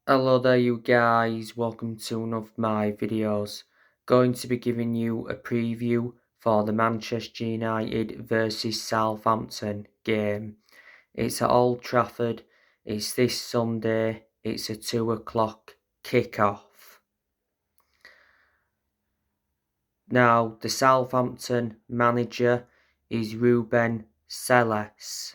Hello there you guys, welcome to one of my videos. Going to be giving you a preview for the Manchester United versus Southampton game. It's at Old Trafford, it's this Sunday, it's a 2 o'clock kick-off. Now the Southampton manager is Ruben Selles.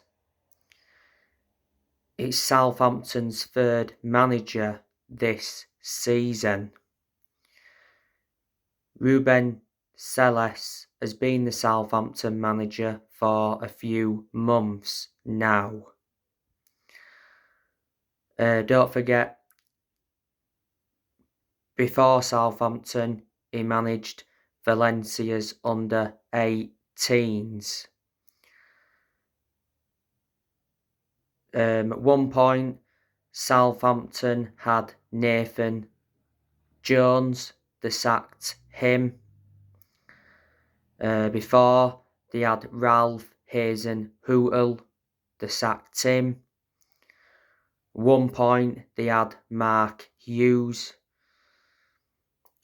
It's Southampton's third manager this season. Ruben Selles has been the Southampton manager for a few months now. Don't forget, before Southampton, he managed Valencia's under 18s. At one point, Southampton had Nathan Jones. They sacked him. Before, they had Ralph Hasenhuttl. They sacked him. One point, they had Mark Hughes.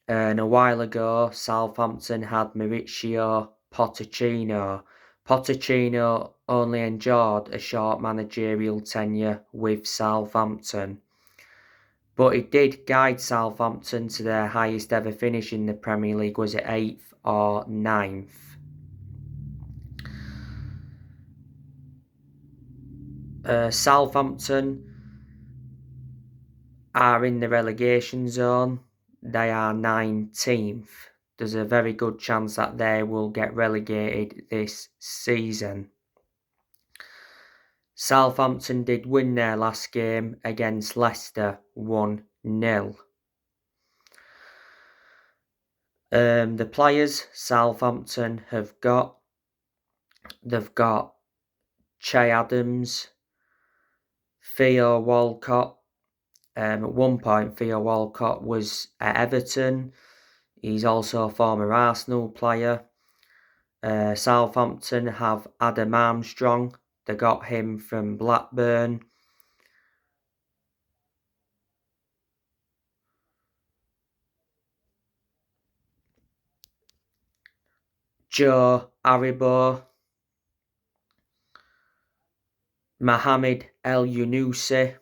And a while ago, Southampton had Mauricio Pochettino. Pochettino only enjoyed a short managerial tenure with Southampton, but he did guide Southampton to their highest ever finish in the Premier League. Was it 8th or 9th? Southampton are in the relegation zone. They are 19th. There's a very good chance that they will get relegated this season. Southampton did win their last game against Leicester 1-0. The players Southampton have got, they've got Che Adams, Theo Walcott. At one point, Theo Walcott was at Everton. He's also a former Arsenal player. Southampton have Adam Armstrong. They got him from Blackburn. Joe Aribo. Mohamed El Yunusi.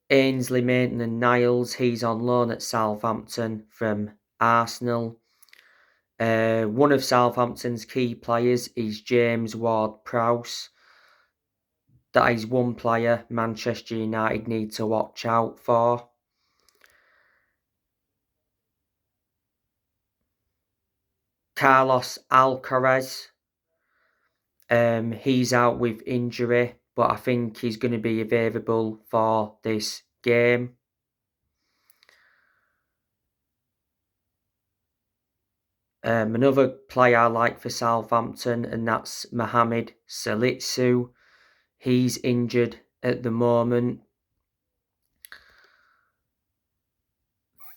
Ainsley Maitland-Niles, he's on loan at Southampton from Arsenal. One of Southampton's key players is James Ward-Prowse. That is one player Manchester United need to watch out for. Carlos Alcaraz, he's out with injury, but I think he's going to be available for this game. Another player I like for Southampton, and that's Mohamed Salisu. He's injured at the moment.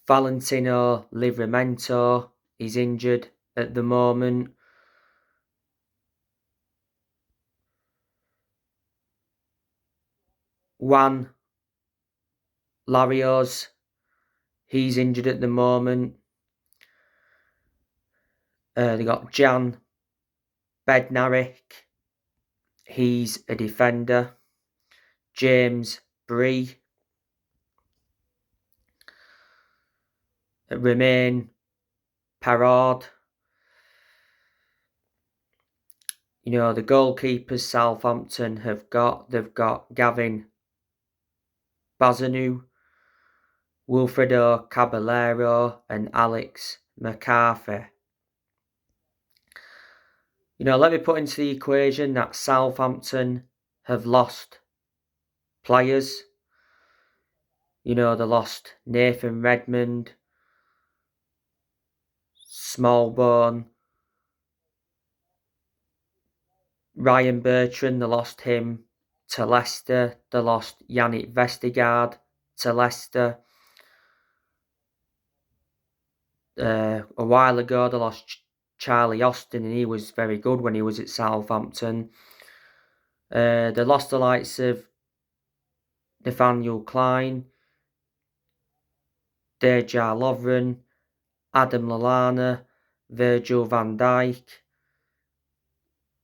Valentino Livramento is injured at the moment. Juan Larios, he's injured at the moment. They got Jan Bednarik, he's a defender. James Bree. Romain Parard. You know, the goalkeepers Southampton have got, they've got Gavin Bazanu, Wilfredo Caballero and Alex McCarthy. You know, let me put into the equation that Southampton have lost players. You know, they lost Nathan Redmond, Smallbone, Ryan Bertrand, they lost him to Leicester. They lost Yannick Vestergaard to Leicester. A while ago, they lost Charlie Austin, and he was very good when he was at Southampton. They lost the likes of Nathaniel Klein, Dejan Lovren, Adam Lallana, Virgil van Dijk,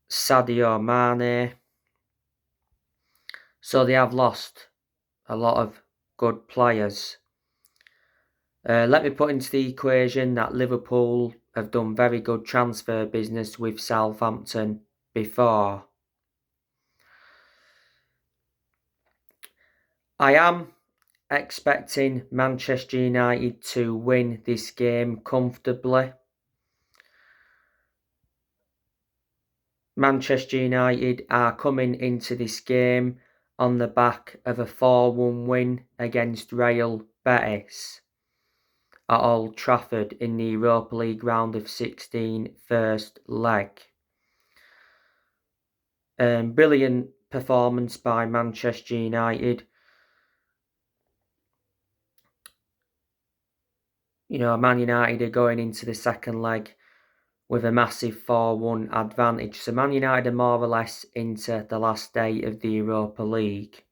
Sadio Mane. So they have lost a lot of good players. Let me put into the equation that Liverpool have done very good transfer business with Southampton before. I am expecting Manchester United to win this game comfortably. Manchester United are coming into this game on the back of a 4-1 win against Real Betis at Old Trafford in the Europa League round of 16 first leg. Brilliant performance by Manchester United. Man United are going into the second leg with a massive 4-1 advantage. So Man United are more or less into the last day of the Europa League.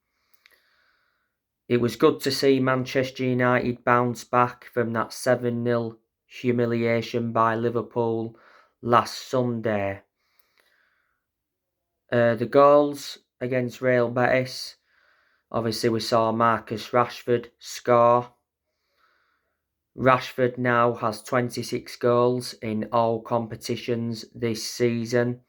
It was good to see Manchester United bounce back from that 7-0 humiliation by Liverpool last Sunday. The goals against Real Betis, obviously we saw Marcus Rashford score. Rashford now has 26 goals in all competitions this season.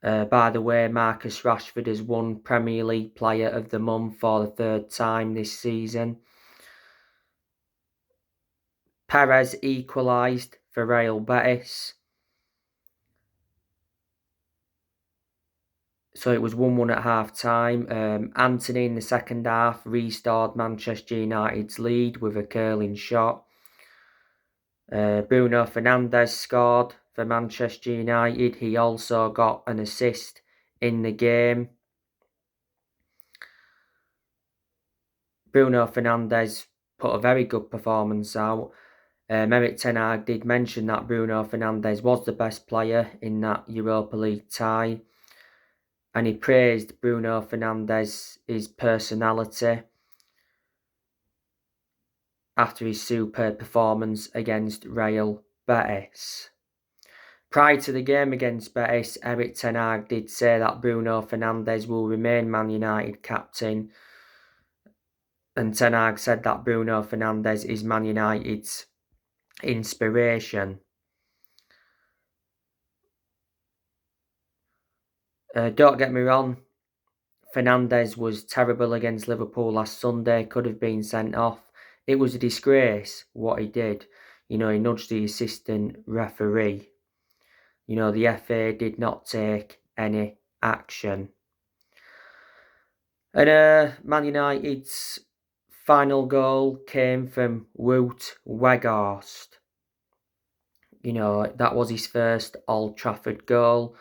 By the way, Marcus Rashford has won Premier League Player of the Month for the third time this season. Perez equalised for Real Betis. So it was 1-1 at half-time. Anthony in the second half restored Manchester United's lead with a curling shot. Bruno Fernandes scored for Manchester United. He also got an assist in the game. Bruno Fernandes put a very good performance out. Erik ten Hag did mention that Bruno Fernandes was the best player in that Europa League tie. And he praised Bruno Fernandes' personality after his superb performance against Real Betis. Prior to the game against Betis, Erik ten Hag did say that Bruno Fernandes will remain Man United captain. And ten Hag said that Bruno Fernandes is Man United's inspiration. Don't get me wrong, Fernandes was terrible against Liverpool last Sunday, could have been sent off. It was a disgrace what he did. He nudged the assistant referee. The FA did not take any action. And Man United's final goal came from Wout Weghorst. That was his first Old Trafford goal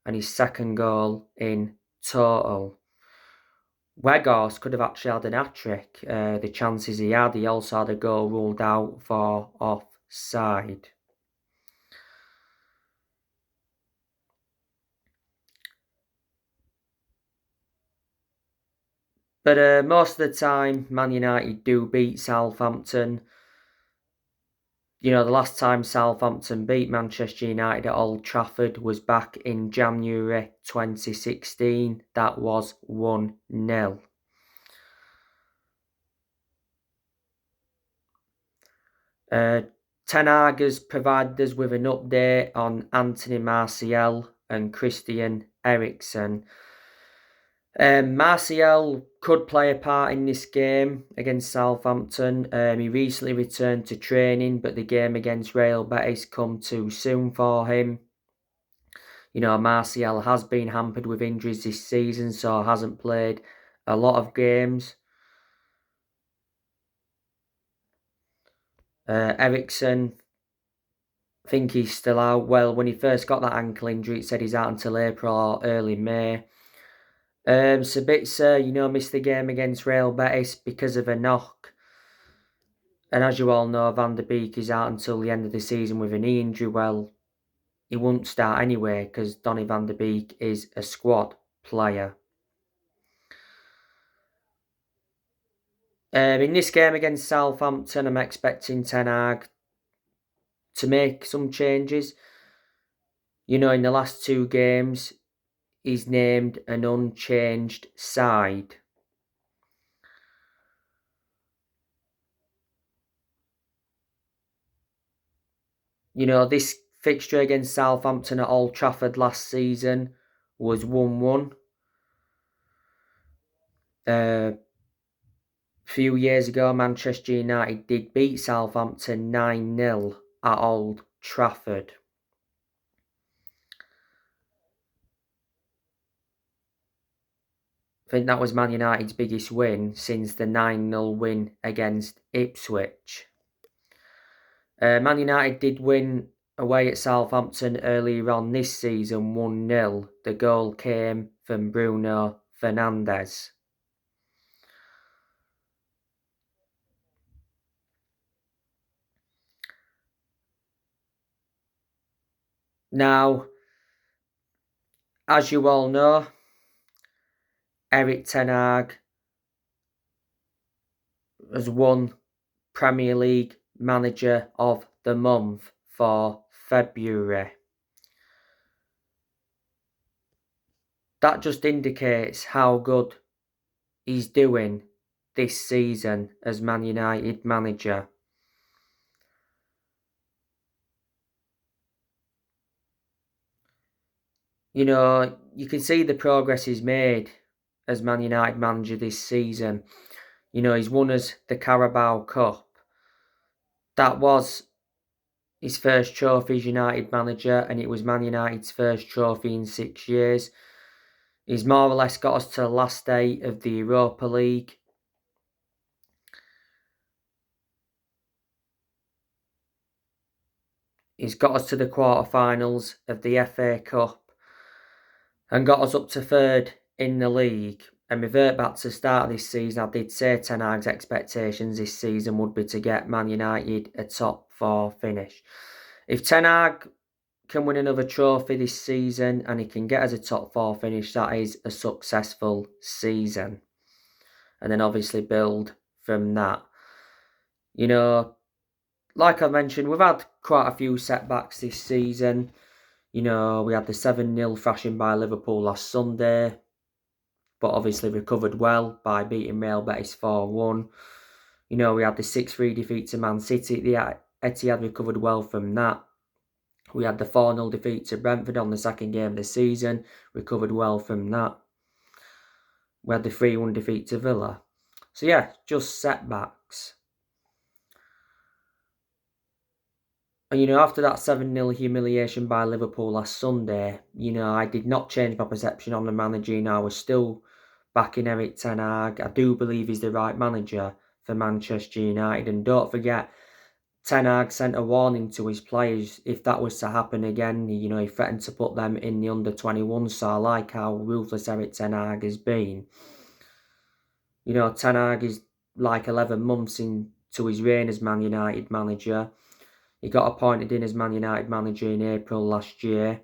and his second goal in total. Weghorst could have actually had an hat-trick. The chances he had, he also had a goal ruled out for offside. But most of the time, Man United do beat Southampton. The last time Southampton beat Manchester United at Old Trafford was back in January 2016. That was 1-0. Ten Hag has provided us with an update on Anthony Martial and Christian Eriksen. Martial could play a part in this game against Southampton. He recently returned to training, but the game against Real Betis come too soon for him. Martial has been hampered with injuries this season, so hasn't played a lot of games. Eriksen, I think he's still out. Well, when he first got that ankle injury, it said he's out until April or early May. Sabitzer, missed the game against Real Betis because of a knock. And as you all know, Van der Beek is out until the end of the season with a knee injury. Well, he won't start anyway because Donny van der Beek is a squad player. In this game against Southampton, I'm expecting Ten Hag to make some changes. In the last 2 games, he's named an unchanged side. This fixture against Southampton at Old Trafford last season was 1-1. A few years ago, Manchester United did beat Southampton 9-0 at Old Trafford. I think that was Man United's biggest win since the 9-0 win against Ipswich. Man United did win away at Southampton earlier on this season 1-0. The goal came from Bruno Fernandes. Now, as you all know, Erik Ten Hag has won Premier League Manager of the Month for February. That just indicates how good he's doing this season as Man United manager. You can see the progress he's made as Man United manager this season. He's won us the Carabao Cup. That was his first trophy as United manager, and it was Man United's first trophy in 6 years. He's more or less got us to the last day of the Europa League. He's got us to the quarterfinals of the FA Cup and got us up to 3rd in the league. And revert back to the start of this season, I did say Ten Hag's expectations this season would be to get Man United a top 4 finish. If Ten Hag can win another trophy this season and he can get us a top 4 finish, that is a successful season. And then obviously build from that. Like I mentioned, we've had quite a few setbacks this season. We had the 7-0 thrashing by Liverpool last Sunday, but obviously recovered well by beating Real Betis 4-1. We had the 6-3 defeat to Man City at the Etihad, recovered well from that. We had the 4-0 defeat to Brentford on the second game of the season, recovered well from that. We had the 3-1 defeat to Villa. So yeah, just setbacks. And after that 7-0 humiliation by Liverpool last Sunday, I did not change my perception on the manager. I was still backing Erik Ten Hag. I do believe he's the right manager for Manchester United. And don't forget, Ten Hag sent a warning to his players if that was to happen again. He threatened to put them in the under-21. So I like how ruthless Erik Ten Hag has been. Ten Hag is like 11 months into his reign as Man United manager. He got appointed in as Man United manager in April last year.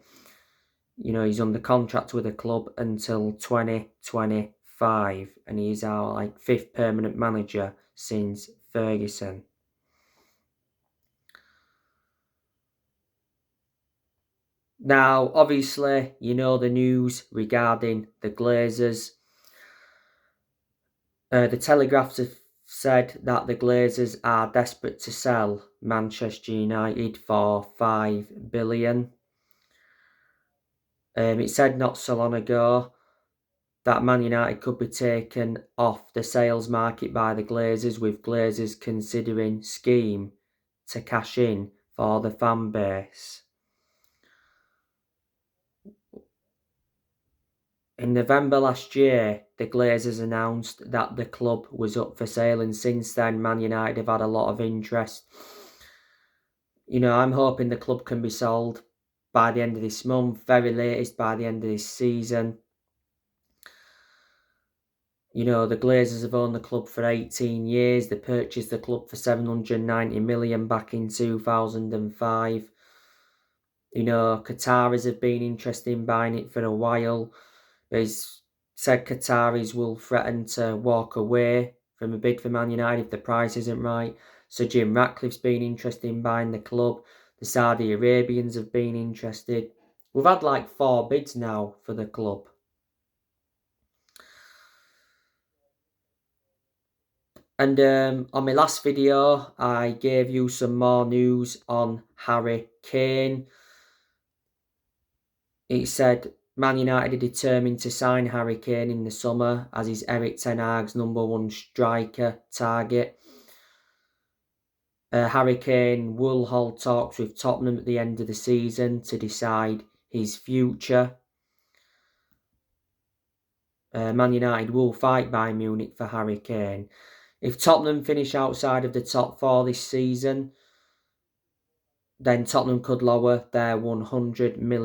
He's under contract with the club until 2025, and he's our 5th permanent manager since Ferguson. Now, obviously, the news regarding the Glazers. The Telegraph have said that the Glazers are desperate to sell Manchester United for $5 billion. It said not so long ago that Man United could be taken off the sales market by the Glazers, with Glazers considering scheme to cash in for the fan base. In November last year, the Glazers announced that the club was up for sale, and since then Man United have had a lot of interest. I'm hoping the club can be sold by the end of this month, very latest by the end of this season. The Glazers have owned the club for 18 years. They purchased the club for $790 million back in 2005. Qataris have been interested in buying it for a while. It's said Qataris will threaten to walk away from a bid for Man United if the price isn't right. Sir Jim Ratcliffe's been interested in buying the club. The Saudi Arabians have been interested. We've had like 4 bids now for the club. And on my last video, I gave you some more news on Harry Kane. It said Man United are determined to sign Harry Kane in the summer as he's Erik ten Hag's #1 striker target. Harry Kane will hold talks with Tottenham at the end of the season to decide his future. Man United will fight Bayern Munich for Harry Kane. If Tottenham finish outside of the top 4 this season, then Tottenham could lower their £100 million